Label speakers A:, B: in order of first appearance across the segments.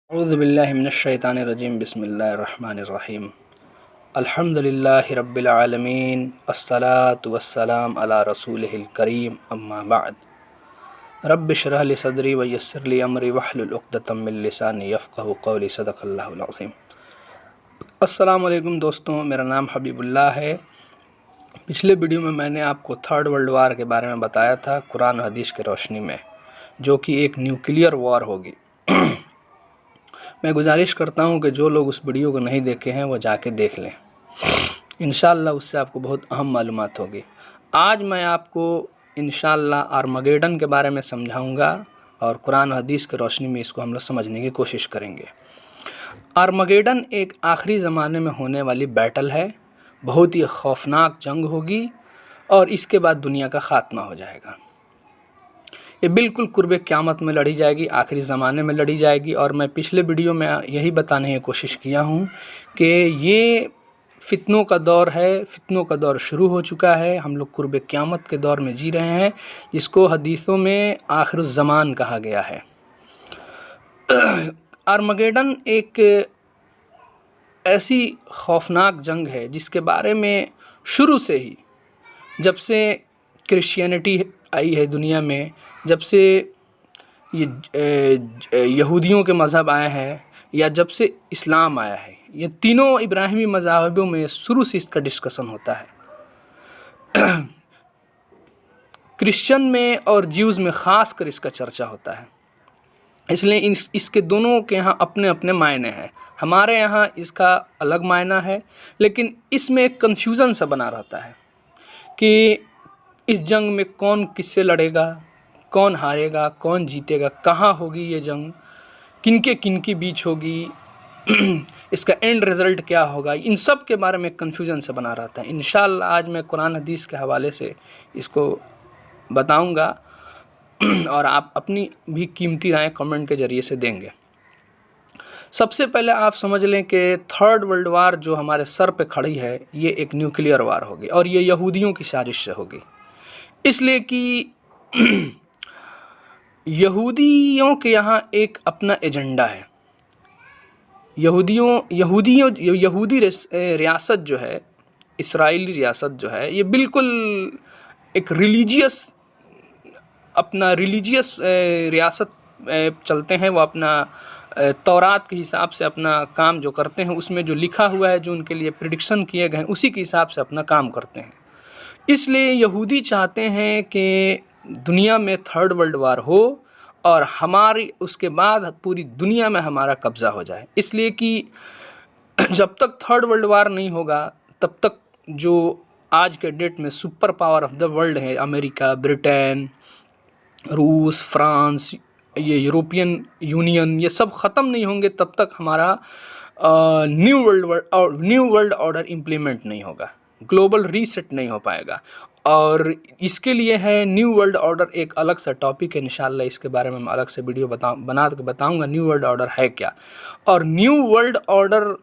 A: औज़ुबिल्लाहि मिनश्शैतानिर्रजीम बिस्मिल्लाहिर्रहमानिर्रहीम अल्हम्दुलिल्लाहि रब्बिल आलमीन अस्सलातु वस्सलाम अला रसूलिहिल करीम अम्मा बाद रब्बि इश्रह ली सदरी व यस्सिर ली अमरी वहलुल उक़दतम मिन लिसानी यफ़क़हू क़ौली सदक़ल्लाहुल अज़ीम। अस्सलामु अलैकुम दोस्तों, मेरा नाम हबीबुल्लाह है। पिछले वीडियो में मैंने आपको थर्ड वर्ल्ड वार के बारे में बताया था कुरान और हदीस की रोशनी में, जो कि एक न्यूक्लियर वॉर होगी। मैं गुजारिश करता हूं कि जो लोग उस वीडियो को नहीं देखे हैं वो जाके देख लें, इंशाअल्लाह उससे आपको बहुत अहम मालूमात होगी। आज मैं आपको इंशाअल्लाह आर्मगेडन के बारे में समझाऊंगा और कुरान और हदीस की रोशनी में इसको हम लोग समझने की कोशिश करेंगे। आर्मगेडन एक आखिरी ज़माने में होने वाली बैटल है, बहुत ही खौफनाक जंग होगी और इसके बाद दुनिया का ख़ात्मा हो जाएगा। ये बिल्कुल कुर्बे क़यामत में लड़ी जाएगी, आखिरी ज़माने में लड़ी जाएगी। और मैं पिछले वीडियो में यही बताने की कोशिश किया हूँ कि ये फितनों का दौर है, फितनों का दौर शुरू हो चुका है। हम लोग कुर्बे क़यामत के दौर में जी रहे हैं, जिसको हदीसों में आखिरुज़्ज़मान कहा गया है। आर्मगेडन एक ऐसी खौफनाक जंग है जिसके बारे में शुरू से ही, जब से क्रिश्चियनिटी आई है दुनिया में, जब से ये यहूदियों के मज़हब आए हैं या जब से इस्लाम आया है, ये तीनों इब्राहिमी मज़ाहबों में शुरू से इसका डिस्कशन होता है। क्रिश्चियन में और ज्यूज़ में ख़ास कर इसका चर्चा होता है, इसलिए इसके दोनों के यहाँ अपने अपने मायने हैं। हमारे यहाँ इसका अलग मायना है, लेकिन इसमें एक कन्फ्यूज़न सा बना रहता है कि इस जंग में कौन किससे लड़ेगा, कौन हारेगा, कौन जीतेगा, कहाँ होगी ये जंग, किनके किनके बीच होगी, इसका एंड रिज़ल्ट क्या होगा, इन सब के बारे में कन्फ्यूज़न से बना रहता है। इंशाअल्लाह आज मैं कुरान हदीस के हवाले से इसको बताऊंगा और आप अपनी भी कीमती राय कमेंट के ज़रिए से देंगे। सबसे पहले आप समझ लें कि थर्ड वर्ल्ड वार जो हमारे सर पे खड़ी है, ये एक न्यूक्लियर वार होगी और ये यहूदियों की साजिश से होगी। इसलिए कि यहूदियों के यहाँ एक अपना एजेंडा है। यहूदी रियासत जो है, इस्राएली रियासत जो है, ये बिल्कुल एक अपना रिलीजियस रियासत चलते हैं। वो अपना तौरात के हिसाब से अपना काम जो करते हैं, उसमें जो लिखा हुआ है, जो उनके लिए प्रिडिक्शन किए गए हैं, उसी के हिसाब से अपना काम करते हैं। इसलिए यहूदी चाहते हैं कि दुनिया में थर्ड वर्ल्ड वार हो और हमारी उसके बाद पूरी दुनिया में हमारा कब्ज़ा हो जाए। इसलिए कि जब तक थर्ड वर्ल्ड वार नहीं होगा, तब तक जो आज के डेट में super power of the world है, अमेरिका, ब्रिटेन, रूस, फ्रांस, ये यूरोपियन यूनियन, ये सब ख़त्म नहीं होंगे तब तक हमारा न्यू वर्ल्ड ऑर्डर इम्प्लीमेंट नहीं होगा, ग्लोबल रीसेट नहीं हो पाएगा। और इसके लिए है न्यू वर्ल्ड ऑर्डर, एक अलग सा टॉपिक है। इंशाल्लाह इसके बारे में मैं अलग से वीडियो बना के बताऊंगा न्यू वर्ल्ड ऑर्डर है क्या। और न्यू वर्ल्ड ऑर्डर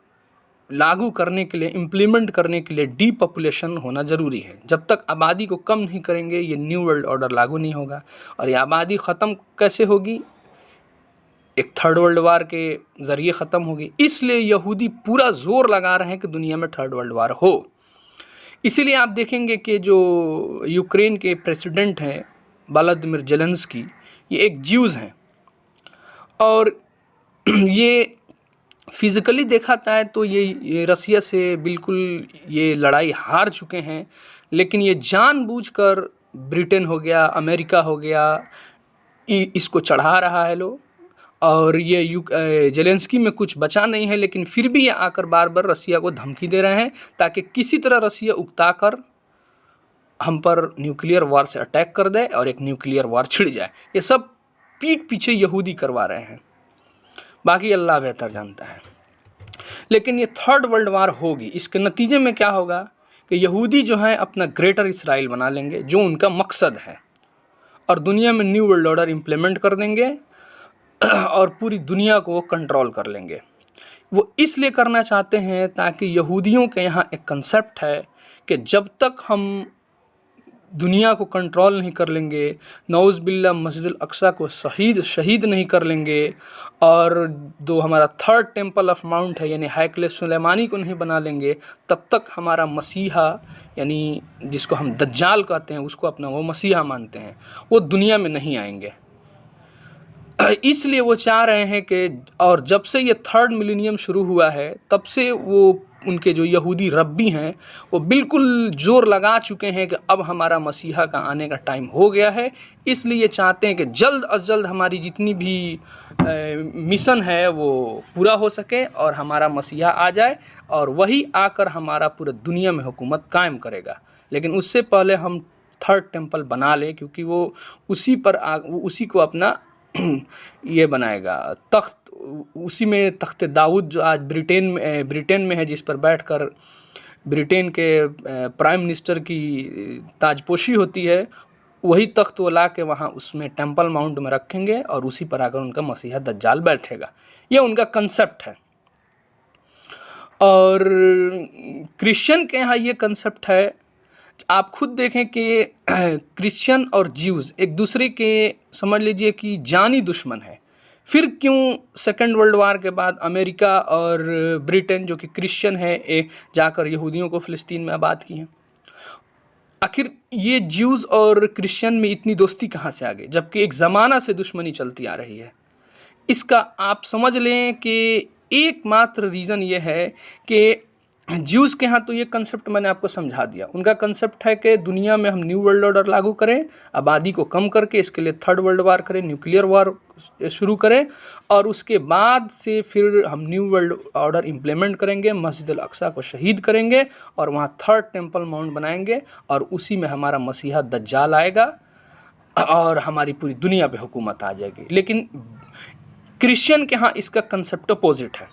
A: लागू करने के लिए, इम्प्लीमेंट करने के लिए डीपॉपुलेशन होना ज़रूरी है। जब तक आबादी को कम नहीं करेंगे, ये न्यू वर्ल्ड ऑर्डर लागू नहीं होगा। और ये आबादी ख़त्म कैसे होगी? एक थर्ड वर्ल्ड वार के ज़रिए ख़त्म होगी। इसलिए यहूदी पूरा ज़ोर लगा रहे हैं कि दुनिया में थर्ड वर्ल्ड वार हो। इसीलिए आप देखेंगे कि जो यूक्रेन के प्रेसिडेंट हैं वोलोदिमीर ज़ेलेंस्की, ये एक ज्यूज़ हैं और ये फिज़िकली देखा जाए तो ये रसिया से बिल्कुल ये लड़ाई हार चुके हैं, लेकिन ये जानबूझकर ब्रिटेन हो गया, अमेरिका हो गया, इसको चढ़ा रहा है लोग। और ये ज़ेलेंस्की में कुछ बचा नहीं है, लेकिन फिर भी ये आकर बार बार रसिया को धमकी दे रहे हैं ताकि किसी तरह रसिया उकता कर हम पर न्यूक्लियर वार से अटैक कर दे और एक न्यूक्लियर वार छिड़ जाए। ये सब पीठ पीछे यहूदी करवा रहे हैं, बाकी अल्लाह बेहतर जानता है। लेकिन ये थर्ड वर्ल्ड वार होगी। इसके नतीजे में क्या होगा कि यहूदी जो हैं अपना ग्रेटर इसराइल बना लेंगे, जो उनका मकसद है, और दुनिया में न्यू वर्ल्ड ऑर्डर इम्प्लीमेंट कर देंगे और पूरी दुनिया को कंट्रोल कर लेंगे। वो इसलिए करना चाहते हैं ताकि यहूदियों के यहाँ एक कंसेप्ट है कि जब तक हम दुनिया को कंट्रोल नहीं कर लेंगे, नऊज़ बिल्ला मस्जिद अक्सा को शहीद नहीं कर लेंगे, और जो हमारा थर्ड टेम्पल ऑफ माउंट है यानी हैकल सुलेमानी को नहीं बना लेंगे, तब तक हमारा मसीहा यानी जिसको हम दज्जाल कहते हैं, उसको अपना वो मसीहा मानते हैं, वो दुनिया में नहीं आएंगे। इसलिए वो चाह रहे हैं कि, और जब से ये थर्ड मिलेनियम शुरू हुआ है तब से वो उनके जो यहूदी रब्बी हैं वो बिल्कुल जोर लगा चुके हैं कि अब हमारा मसीहा का आने का टाइम हो गया है। इसलिए चाहते हैं कि जल्द अज जल्द हमारी जितनी भी मिशन है वो पूरा हो सके और हमारा मसीहा आ जाए, और वही आकर हमारा पूरे दुनिया में हुकूमत कायम करेगा। लेकिन उससे पहले हम थर्ड टेम्पल बना लें, क्योंकि वो उसी को अपना ये बनाएगा तख्त, उसी में तख्त दाऊद जो आज ब्रिटेन में है, जिस पर बैठकर ब्रिटेन के प्राइम मिनिस्टर की ताजपोशी होती है, वही तख्त वो ला के वहाँ उसमें टेम्पल माउंट में रखेंगे और उसी पर आकर उनका मसीहा दज्जाल बैठेगा। ये उनका कंसेप्ट है। और क्रिश्चियन के यहाँ ये कंसेप्ट है, आप खुद देखें कि क्रिश्चियन और ज्यूज़ एक दूसरे के समझ लीजिए कि जानी दुश्मन है। फिर क्यों सेकेंड वर्ल्ड वार के बाद अमेरिका और ब्रिटेन जो कि क्रिश्चियन है जाकर यहूदियों को फ़िलिस्तीन में आबाद किए? आखिर ये ज्यूज़ और क्रिश्चियन में इतनी दोस्ती कहाँ से आ गई, जबकि एक ज़माना से दुश्मनी चलती आ रही है? इसका आप समझ लें कि एकमात्र रीज़न ये है कि ज्यूज़ के यहाँ तो ये कंसेप्ट मैंने आपको समझा दिया। उनका कंसेप्ट है कि दुनिया में हम न्यू वर्ल्ड ऑर्डर लागू करें, आबादी को कम करके इसके लिए थर्ड वर्ल्ड वार करें, न्यूक्लियर वार शुरू करें, और उसके बाद से फिर हम न्यू वर्ल्ड ऑर्डर इम्प्लीमेंट करेंगे, मस्जिद अक्सा को शहीद करेंगे और वहाँ थर्ड टेम्पल माउंट बनाएंगे, और उसी में हमारा मसीहा दज्जाल आएगा और हमारी पूरी दुनिया पे हुकूमत आ जाएगी। लेकिन क्रिश्चियन के यहाँ इसका कंसेप्ट अपोजिट है।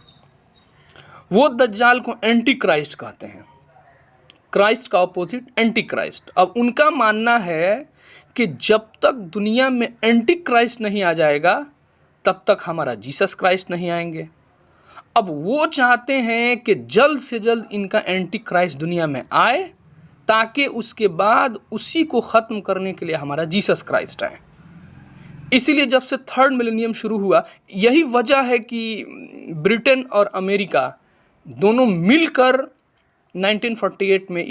A: वो दज्जाल को एंटी क्राइस्ट कहते हैं, क्राइस्ट का अपोजिट एंटी क्राइस्ट। अब उनका मानना है कि जब तक दुनिया में एंटी क्राइस्ट नहीं आ जाएगा तब तक हमारा जीसस क्राइस्ट नहीं आएंगे। अब वो चाहते हैं कि जल्द से जल्द इनका एंटी क्राइस्ट दुनिया में आए, ताकि उसके बाद उसी को ख़त्म करने के लिए हमारा जीसस क्राइस्ट आए। इसीलिए जब से थर्ड मिलेनियम शुरू हुआ, यही वजह है कि ब्रिटेन और अमेरिका दोनों मिलकर 1948 में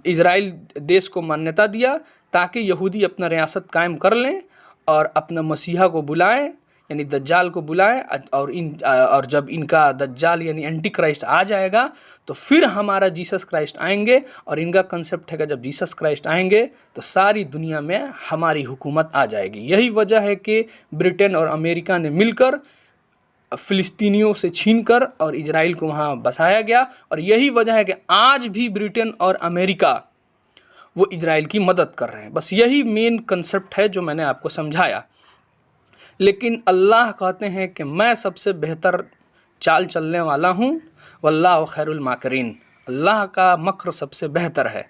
A: इज़राइल देश को मान्यता दिया, ताकि यहूदी अपना रियासत कायम कर लें और अपना मसीहा को बुलाएं, यानी दज्जाल को बुलाएं, और जब इनका दज्जाल यानी एंटी क्राइस्ट आ जाएगा तो फिर हमारा जीसस क्राइस्ट आएंगे। और इनका कंसेप्ट है कि जब जीसस क्राइस्ट आएंगे तो सारी दुनिया में हमारी हुकूमत आ जाएगी। यही वजह है कि ब्रिटेन और अमेरिका ने मिलकर फ़िलिस्तीनियों से छीनकर और इजराइल को वहाँ बसाया गया, और यही वजह है कि आज भी ब्रिटेन और अमेरिका वो इजराइल की मदद कर रहे हैं। बस यही मेन कंसेप्ट है जो मैंने आपको समझाया। लेकिन अल्लाह कहते हैं कि मैं सबसे बेहतर चाल चलने वाला हूँ, वल्लाहु खैरुल माकिरीन, अल्लाह का मक्र सबसे बेहतर है।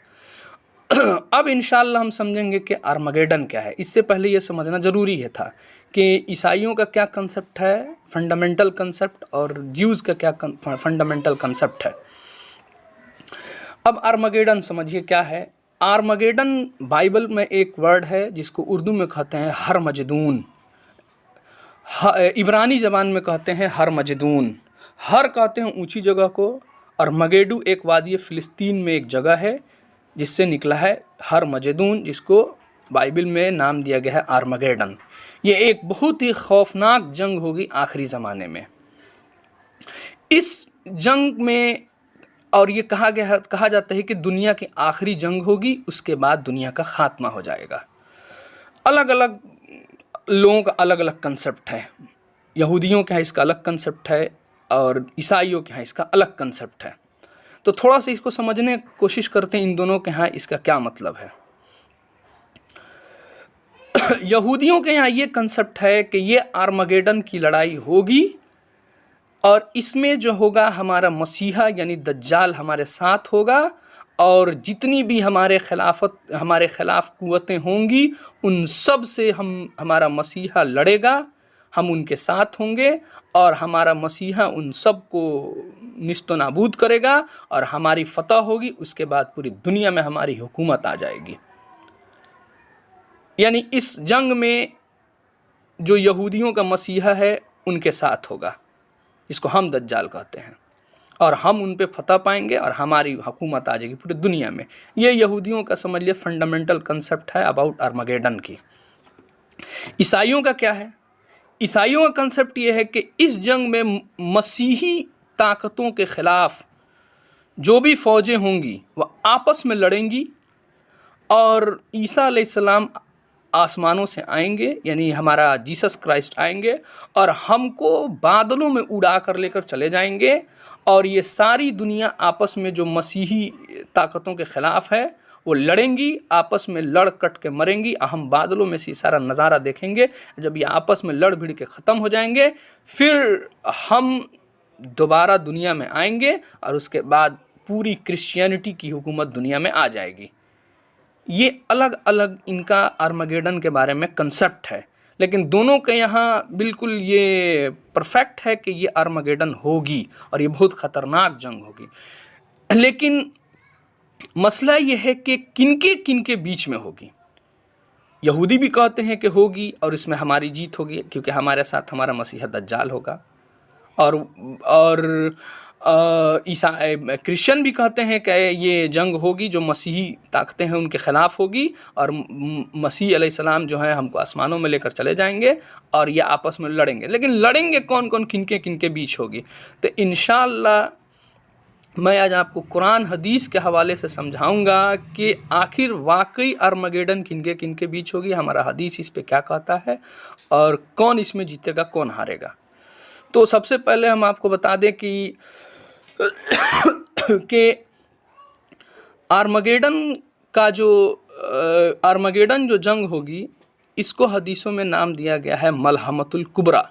A: अब इंशाअल्लाह हम समझेंगे कि आर्मगेडन क्या है। इससे पहले ये समझना ज़रूरी है था कि ईसाइयों का क्या कंसेप्ट है, फंडामेंटल कंसेप्ट, और ज्यूज़ का क्या फंडामेंटल कंसेप्ट है। अब आर्मगेडन समझिए क्या है। आर्मगेडन बाइबल में एक वर्ड है जिसको उर्दू में कहते हैं हर मजदून, इब्रानी ज़बान में कहते हैं हर मजदून। हर कहते हैं ऊंची जगह को, और मगेडू एक वादी फ़िलिस्तीन में एक जगह है जिससे निकला है हर मजदून, जिसको बाइबल में नाम दिया गया है आर्मगेडन। ये एक बहुत ही खौफनाक जंग होगी आखिरी ज़माने में। इस जंग में, और ये कहा जाता है कि दुनिया की आखिरी जंग होगी, उसके बाद दुनिया का ख़ात्मा हो जाएगा। अलग अलग लोगों का अलग अलग कंसेप्ट है। यहूदियों के यहाँ इसका अलग कंसेप्ट है और ईसाइयों के यहाँ इसका अलग कंसेप्ट है। तो थोड़ा सा इसको समझने की कोशिश करते हैं इन दोनों के यहाँ इसका क्या मतलब है। यहूदियों के यहाँ ये कंसेप्ट है कि ये आर्मगेडन की लड़ाई होगी, और इसमें जो होगा हमारा मसीहा यानी दज्जाल हमारे साथ होगा, और जितनी भी हमारे ख़िलाफ़ कुव्वतें होंगी उन सब से हमारा मसीहा लड़ेगा, हम उनके साथ होंगे और हमारा मसीहा उन सब को निस्तो नाबूद करेगा और हमारी फतह होगी। उसके बाद पूरी दुनिया में हमारी हुकूमत आ जाएगी। यानी इस जंग में जो यहूदियों का मसीहा है उनके साथ होगा, जिसको हम दज्जाल कहते हैं, और हम उन पे फतह पाएंगे और हमारी हुकूमत आ जाएगी पूरी दुनिया में। ये यहूदियों का समझ लिए फंडामेंटल कंसेप्ट है अबाउट आर्मगेडन की। ईसाइयों का क्या है? ईसाइयों का कंसेप्ट ये है कि इस जंग में मसीही ताकतों के खिलाफ जो भी फौजें होंगी वह आपस में लड़ेंगी और ईसा अलैहिस्सलाम आसमानों से आएंगे, यानी हमारा जीसस क्राइस्ट आएंगे और हमको बादलों में उड़ा कर लेकर चले जाएंगे और ये सारी दुनिया आपस में जो मसीही ताकतों के ख़िलाफ़ है वो लड़ेंगी, आपस में लड़ कट के मरेंगी। हम बादलों में से सारा नज़ारा देखेंगे। जब ये आपस में लड़ भिड़ के ख़त्म हो जाएंगे फिर हम दोबारा दुनिया में आएंगे और उसके बाद पूरी क्रिश्चियनिटी की हुकूमत दुनिया में आ जाएगी। ये अलग अलग इनका आर्मगेडन के बारे में कंसेप्ट है, लेकिन दोनों के यहाँ बिल्कुल ये परफेक्ट है कि ये आर्मगेडन होगी और ये बहुत ख़तरनाक जंग होगी। लेकिन मसला ये है कि किनके बीच में होगी। यहूदी भी कहते हैं कि होगी और इसमें हमारी जीत होगी क्योंकि हमारे साथ हमारा मसीहा दज्जाल होगा, और क्रिश्चियन भी कहते हैं कि ये जंग होगी जो मसीही ताकतें हैं उनके ख़िलाफ़ होगी और मसीह अलैहिस्सलाम जो है हमको आसमानों में लेकर चले जाएंगे और ये आपस में लड़ेंगे। लेकिन लड़ेंगे कौन कौन, किनके बीच होगी? तो इंशाअल्लाह मैं आज आपको कुरान हदीस के हवाले से समझाऊंगा कि आखिर वाकई आर्मगेडन किनके बीच होगी, हमारा हदीस इस पे क्या कहता है और कौन इसमें जीतेगा कौन हारेगा। तो सबसे पहले हम आपको बता दें कि आर्मगेडन जो जंग होगी इसको हदीसों में नाम दिया गया है मलहमतुल कुबरा,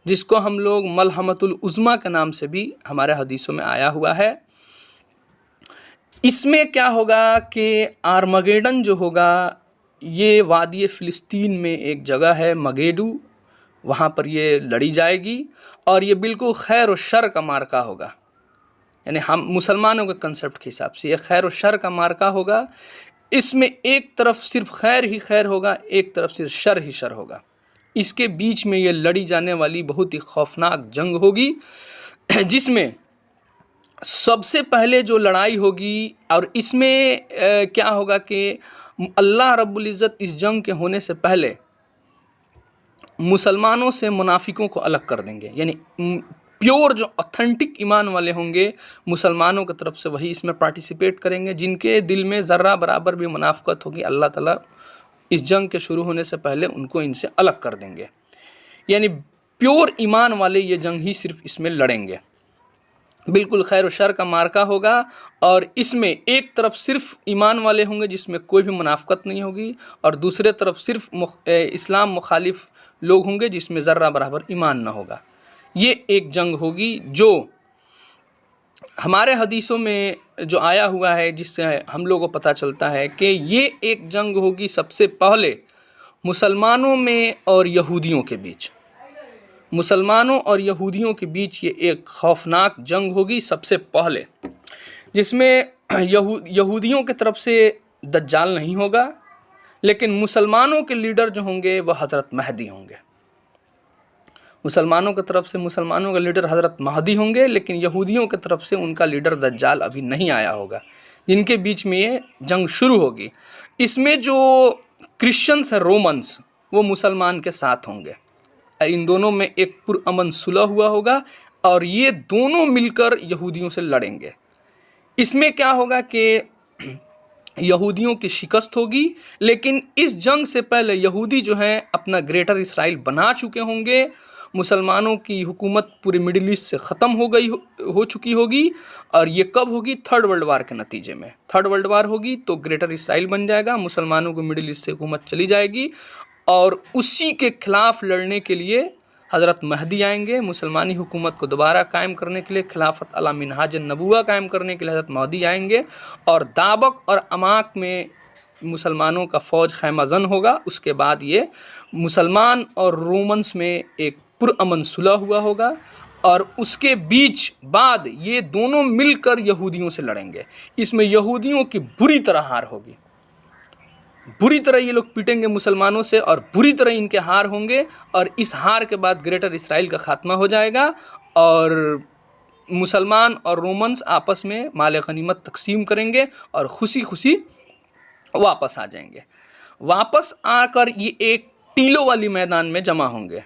A: जिसको हम लोग मलहमतुल उज़्मा के नाम से भी हमारे हदीसों में आया हुआ है। इसमें क्या होगा कि आर्मगेडन जो होगा ये वादी फ़िलिस्तीन में एक जगह है मगेडू, वहाँ पर ये लड़ी जाएगी और ये बिल्कुल खैर और शर का मार्का होगा। यानी हम मुसलमानों के कंसेप्ट के हिसाब से ये खैर और शर का मार्का होगा। इसमें एक तरफ सिर्फ खैर ही खैर होगा, एक तरफ सिर्फ शर ही शर होगा। इसके बीच में ये लड़ी जाने वाली बहुत ही खौफनाक जंग होगी, जिसमें सबसे पहले जो लड़ाई होगी, और इसमें क्या होगा कि अल्लाह रब्बुल इज़्ज़त इस जंग के होने से पहले मुसलमानों से मुनाफिकों को अलग कर देंगे। यानी प्योर जो ऑथेंटिक ईमान वाले होंगे मुसलमानों की तरफ से वही इसमें पार्टिसिपेट करेंगे। जिनके दिल में ज़र्रा बराबर भी मुनाफ़क़त होगी अल्लाह ताला इस जंग के शुरू होने से पहले उनको इनसे अलग कर देंगे। यानी प्योर ईमान वाले ये जंग ही सिर्फ इसमें लड़ेंगे। बिल्कुल खैर व शर का मार्का होगा और इसमें एक तरफ सिर्फ ईमान वाले होंगे जिसमें कोई भी मुनाफ़क़त नहीं होगी, और दूसरे तरफ सिर्फ इस्लाम मुखालिफ लोग होंगे जिसमें ज़र्रा बराबर ईमान ना होगा। ये एक जंग होगी जो हमारे हदीसों में जो आया हुआ है, जिससे हम लोगों को पता चलता है कि ये एक जंग होगी सबसे पहले मुसलमानों में और यहूदियों के बीच। मुसलमानों और यहूदियों के बीच ये एक खौफनाक जंग होगी सबसे पहले, जिसमें यहूदियों की तरफ से दज्जाल नहीं होगा, लेकिन मुसलमानों के लीडर जो होंगे वह हज़रत महदी होंगे। मुसलमानों की तरफ से मुसलमानों का लीडर हज़रत महदी होंगे, लेकिन यहूदियों की तरफ से उनका लीडर दज्जाल अभी नहीं आया होगा। इनके बीच में ये जंग शुरू होगी। इसमें जो क्रिश्चियंस हैं, रोमन्स, वो मुसलमान के साथ होंगे और इन दोनों में एक पुरअमन सुलह हुआ होगा और ये दोनों मिलकर यहूदियों से लड़ेंगे। इसमें क्या होगा कि यहूदियों की शिकस्त होगी, लेकिन इस जंग से पहले यहूदी जो हैं अपना ग्रेटर इसराइल बना चुके होंगे। मुसलमानों की हुकूमत पूरे मिडिल ईस्ट से ख़त्म हो चुकी होगी, और ये कब होगी? थर्ड वर्ल्ड वार के नतीजे में। थर्ड वर्ल्ड वार होगी तो ग्रेटर इसराइल बन जाएगा, मुसलमानों को मिडिल ईस्ट से हुकूमत चली जाएगी, और उसी के ख़िलाफ़ लड़ने के लिए हज़रत महदी आएंगे। मुसलमानी हुकूमत को दोबारा कायम करने के लिए, खिलाफत अला मिनहाज नबुवा कायम करने के लिए हज़रत महदी आएंगे, और दाबक और अमाक में मुसलमानों का फ़ौज खैमाज़न होगा। उसके बाद ये मुसलमान और रोमन्स में एक पुरअमन सुलह हुआ होगा और उसके बीच बाद ये दोनों मिलकर यहूदियों से लड़ेंगे। इसमें यहूदियों की बुरी तरह हार होगी, बुरी तरह ये लोग पीटेंगे मुसलमानों से और बुरी तरह इनके हार होंगे और इस हार के बाद ग्रेटर इसराइल का खात्मा हो जाएगा और मुसलमान और रोमन्स आपस में माल गनीमत तकसीम करेंगे और खुशी खुशी वापस आ जाएंगे। वापस आकर ये एक टीलो वाली मैदान में जमा होंगे,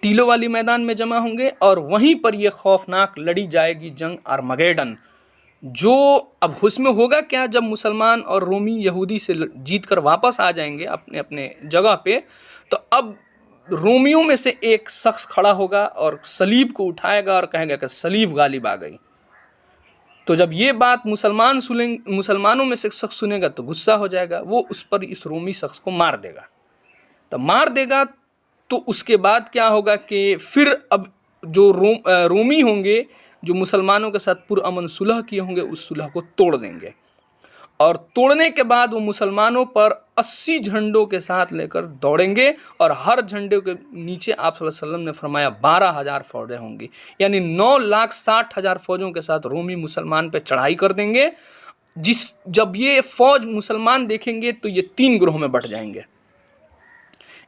A: टीलो वाली मैदान में जमा होंगे और वहीं पर ये खौफनाक लड़ी जाएगी जंग आर्मगेडन। जो अब उसमें होगा क्या, जब मुसलमान और रोमी यहूदी से जीत कर वापस आ जाएंगे अपने अपने जगह पे, तो अब रोमियों में से एक शख्स खड़ा होगा और सलीब को उठाएगा और कहेगा कि सलीब गालिब आ गई। तो जब ये बात मुसलमानों में से एक शख्स सुनेगा तो गुस्सा हो जाएगा, वो उस पर इस रोमी शख्स को मार देगा। तो मार देगा तो उसके बाद क्या होगा कि फिर अब जो रोमी होंगे जो मुसलमानों के साथ पुरअमन सुलह किए होंगे उस सुलह को तोड़ देंगे और तोड़ने के बाद वो मुसलमानों पर 80 झंडों के साथ लेकर दौड़ेंगे और हर झंडे के नीचे आप सल्लल्लाहु अलैहि वसल्लम ने फरमाया 12,000 फौजें होंगी, यानी 9,60,000 फौजों के साथ रोमी मुसलमान पे चढ़ाई कर देंगे। जब ये फौज मुसलमान देखेंगे तो ये 3 ग्रोह में बट जाएंगे।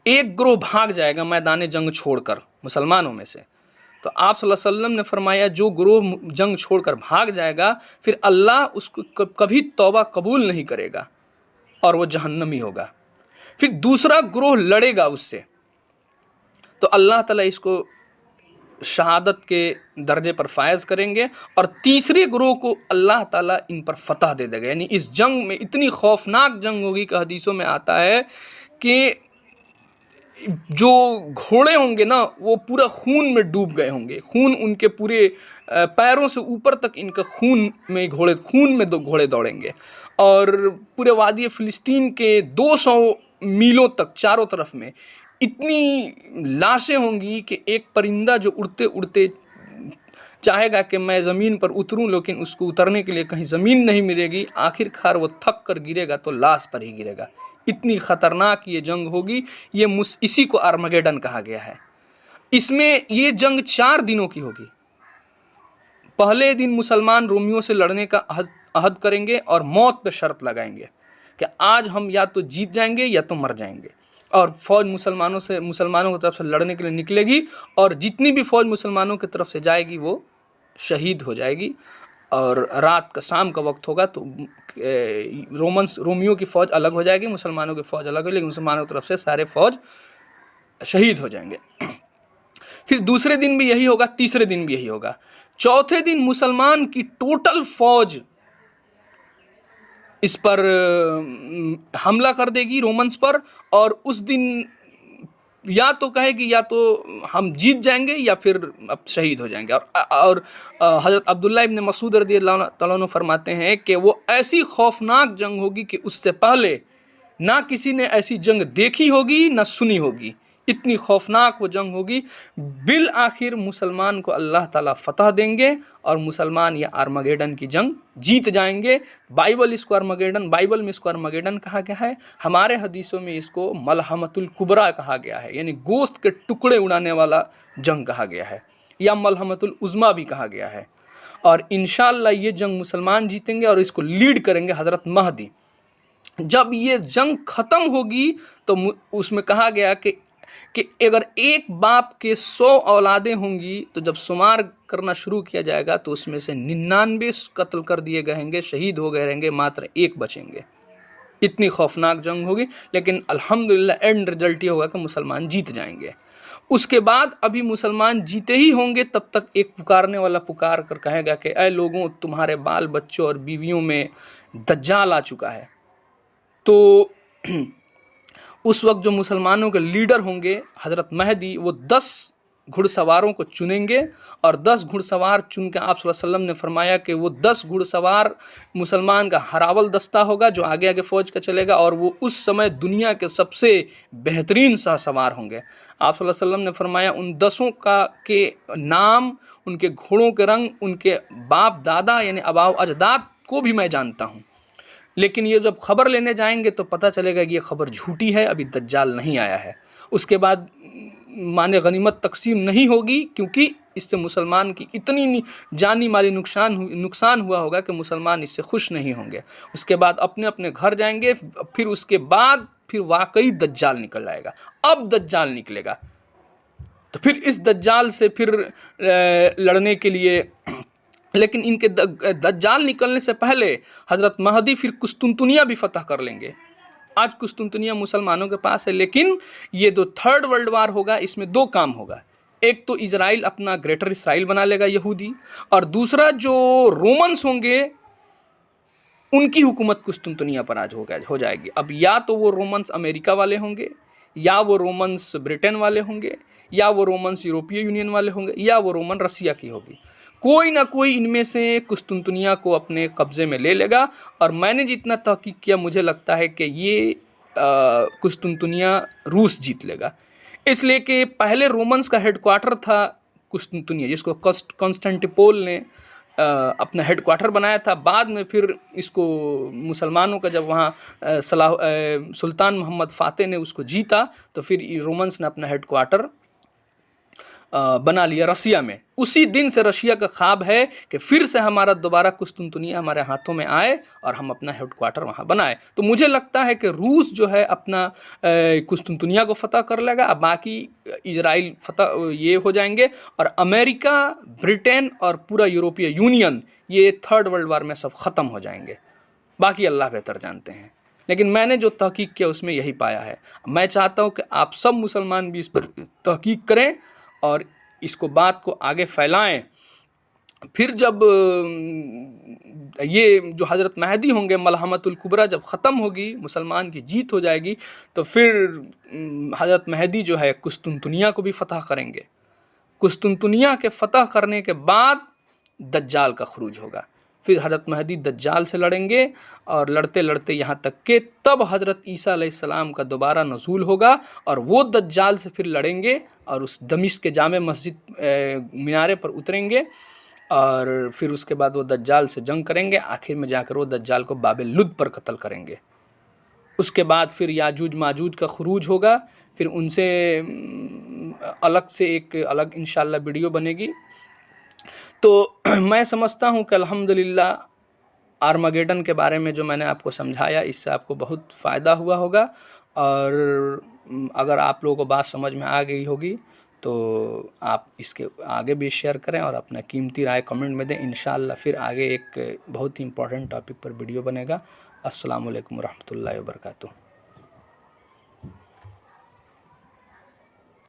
A: एक ग्रोह भाग जाएगा मैदान जंग छोड़कर मुसलमानों में से, तो आप सल्लल्लाहु अलैहि वसल्लम ने फरमाया जो ग्रोह जंग छोड़कर भाग जाएगा फिर अल्लाह उसको कभी तौबा कबूल नहीं करेगा और वो जहन्नमी होगा। फिर दूसरा ग्रोह लड़ेगा उससे तो अल्लाह ताला इसको शहादत के दर्जे पर फायज करेंगे और तीसरे ग्रोह को अल्लाह ताला इन पर फतह दे देगा। यानी इस जंग में इतनी खौफनाक जंग होगी कि हदीसों में आता है कि जो घोड़े होंगे ना वो पूरा खून में डूब गए होंगे, खून उनके पूरे पैरों से ऊपर तक इनका खून में घोड़े दौड़ेंगे और पूरे वादी फिलिस्तीन के 200 मीलों तक चारों तरफ में इतनी लाशें होंगी कि एक परिंदा जो उड़ते उड़ते चाहेगा कि मैं ज़मीन पर उतरूं लेकिन उसको उतरने के लिए कहीं ज़मीन नहीं मिलेगी, आखिरकार वो थक कर गिरेगा तो लाश पर ही गिरेगा। इतनी ख़तरनाक ये जंग होगी। ये इसी को आर्मगेडन कहा गया है। इसमें ये जंग 4 दिनों की होगी। पहले दिन मुसलमान रोमियों से लड़ने का अहद करेंगे और मौत पे शर्त लगाएंगे कि आज हम या तो जीत जाएंगे या तो मर जाएंगे और फौज मुसलमानों की तरफ से लड़ने के लिए निकलेगी और जितनी भी फौज मुसलमानों की तरफ से जाएगी वो शहीद हो जाएगी और रात का शाम का वक्त होगा तो रोमियों की फ़ौज अलग हो जाएगी, मुसलमानों की फ़ौज अलग हो, लेकिन मुसलमानों की तरफ से सारे फ़ौज शहीद हो जाएंगे। फिर दूसरे दिन भी यही होगा, तीसरे दिन भी यही होगा। चौथे दिन मुसलमान की टोटल फ़ौज इस पर हमला कर देगी रोमन्स पर और उस दिन या तो कहेगी या तो हम जीत जाएंगे या फिर अब शहीद हो जाएंगे। और हज़रत अब्दुल्लाह इब्न मसूद रज़ियल्लाहु तआला अन्हु फरमाते हैं कि वो ऐसी खौफनाक जंग होगी कि उससे पहले ना किसी ने ऐसी जंग देखी होगी ना सुनी होगी, इतनी खौफनाक वो जंग होगी। बिल आखिर मुसलमान को अल्लाह ताला फतह देंगे और मुसलमान या आर्मगेडन की जंग जीत जाएंगे। बाइबल में इसको आर्मगेडन कहा गया है, हमारे हदीसों में इसको मलहमतुल कुबरा कहा गया है, यानी गोश्त के टुकड़े उड़ाने वाला जंग कहा गया है या मलहमतुल उज़्मा भी कहा गया है। और इंशाअल्लाह ये जंग मुसलमान जीतेंगे और इसको लीड करेंगे हज़रत महदी। जब ये जंग ख़त्म होगी तो उसमें कहा गया कि अगर एक बाप के 100 औलादें होंगी तो जब शुमार करना शुरू किया जाएगा तो उसमें से 99 कत्ल कर दिए गए होंगे, शहीद हो गए रहेंगे, मात्र 1 बचेंगे। इतनी खौफनाक जंग होगी, लेकिन अल्हम्दुलिल्लाह एंड रिजल्ट ये होगा कि मुसलमान जीत जाएंगे। उसके बाद अभी मुसलमान जीते ही होंगे तब तक एक पुकारने वाला पुकार कर कहेगा कि ऐ लोगों, तुम्हारे बाल बच्चों और बीवियों में दज्जाल आ चुका है। तो उस वक्त जो मुसलमानों के लीडर होंगे हज़रत महदी, वो 10 घुड़सवारों को चुनेंगे और 10 घुड़सवार चुन के आप सल्लल्लाहु अलैहि वसल्लम ने फरमाया कि वो 10 घुड़सवार मुसलमान का हरावल दस्ता होगा जो आगे आगे फ़ौज का चलेगा और वो उस समय दुनिया के सबसे बेहतरीन शाहसवार होंगे। आप सल्लल्लाहु अलैहि वसल्लम ने फरमाया उन 10 के नाम, उनके घोड़ों के रंग, उनके बाप दादा यानी अबाव अजदाद को भी मैं जानता हूँ। लेकिन ये जब खबर लेने जाएंगे तो पता चलेगा कि ये खबर झूठी है, अभी दज्जाल नहीं आया है। उसके बाद माने गनीमत तकसीम नहीं होगी, क्योंकि इससे मुसलमान की इतनी जानी माली नुकसान हुआ होगा कि मुसलमान इससे खुश नहीं होंगे। उसके बाद अपने अपने घर जाएंगे। फिर उसके बाद फिर वाकई दज्जाल निकल आएगा। अब दज्जाल निकलेगा तो फिर इस दज्जाल से फिर लड़ने के लिए, लेकिन इनके दज्जाल निकलने से पहले हज़रत महदी फिर कुस्तुनतुनिया भी फतह कर लेंगे। आज कुस्तुनतुनिया मुसलमानों के पास है, लेकिन ये जो थर्ड वर्ल्ड वार होगा इसमें दो काम होगा। एक तो इजराइल अपना ग्रेटर इसराइल बना लेगा यहूदी, और दूसरा जो रोमन्स होंगे उनकी हुकूमत कुस्तुनतुनिया पर आज हो जाएगी। अब या तो वो रोमन्स अमेरिका वाले होंगे, या वो रोमन्स ब्रिटेन वाले होंगे, या वो रोमन्स यूरोपीय यूनियन वाले होंगे, या वो रोमन रसिया की होगी। कोई ना कोई इनमें से कुस्तुनतुनिया को अपने कब्ज़े में ले लेगा। और मैंने जितना तहकीक किया, मुझे लगता है कि ये कुस्तुनतुनिया रूस जीत लेगा। इसलिए कि पहले रोमन्स का हेडक्वार्टर था कुस्तुनतुनिया, जिसको कॉन्स्टेंटिनोपल ने अपना हेडक्वार्टर बनाया था। बाद में फिर इसको मुसलमानों का जब वहाँ सुल्तान मोहम्मद फ़ातेह ने उसको जीता, तो फिर रोमन्स ने अपना हेडक्वार्टर बना लिया रसिया में। उसी दिन से रशिया का ख्वाब है कि फिर से हमारा दोबारा कुस्तुनतुनिया हमारे हाथों में आए और हम अपना हेडक्वार्टर वहाँ बनाए। तो मुझे लगता है कि रूस जो है अपना कुस्तुनतुनिया को फ़तह कर लेगा। अब बाकी इजराइल फ़तह ये हो जाएंगे, और अमेरिका, ब्रिटेन और पूरा यूरोपीय यूनियन ये थर्ड वर्ल्ड वार में सब ख़त्म हो जाएंगे। बाकी अल्लाह बेहतर जानते हैं, लेकिन मैंने जो तहकीक किया उसमें यही पाया है। मैं चाहता हूँ कि आप सब मुसलमान भी इस पर तहकीक करें और इसको बात को आगे फैलाएं। फिर जब ये जो हज़रत महदी होंगे, मलहमतुल कुबरा जब ख़त्म होगी, मुसलमान की जीत हो जाएगी, तो फिर हज़रत महदी जो है कुस्तुनतुनिया को भी फ़तह करेंगे। कुस्तुनतुनिया के फ़तह करने के बाद दज्जाल का खुरूज होगा। फिर हज़रत महदी दज्जाल से लड़ेंगे, और लड़ते लड़ते यहाँ तक के तब हज़रत ईसा अलैहिस्सलाम का दोबारा नज़ूल होगा, और वो दज्जाल से फिर लड़ेंगे और उस दमिश्क के जामे मस्जिद मीनारे पर उतरेंगे, और फिर उसके बाद वो दज्जाल से जंग करेंगे। आखिर में जाकर वो दज्जाल को बाबे लुद पर कत्ल करेंगे। उसके बाद फिर याजूज माजूज का खुरूज होगा। फिर उनसे अलग से एक अलग इंशाअल्लाह वीडियो बनेगी। तो मैं समझता हूँ कि अल्हम्दुलिल्लाह आर्मागेडन के बारे में जो मैंने आपको समझाया, इससे आपको बहुत फ़ायदा हुआ होगा। और अगर आप लोगों को बात समझ में आ गई होगी तो आप इसके आगे भी शेयर करें और अपना कीमती राय कमेंट में दें। इंशाअल्लाह फिर आगे एक बहुत ही इम्पोर्टेंट टॉपिक पर वीडियो बनेगा। अस्सलामु अलैकुम रहमतुल्लाहि व बरकातुहू।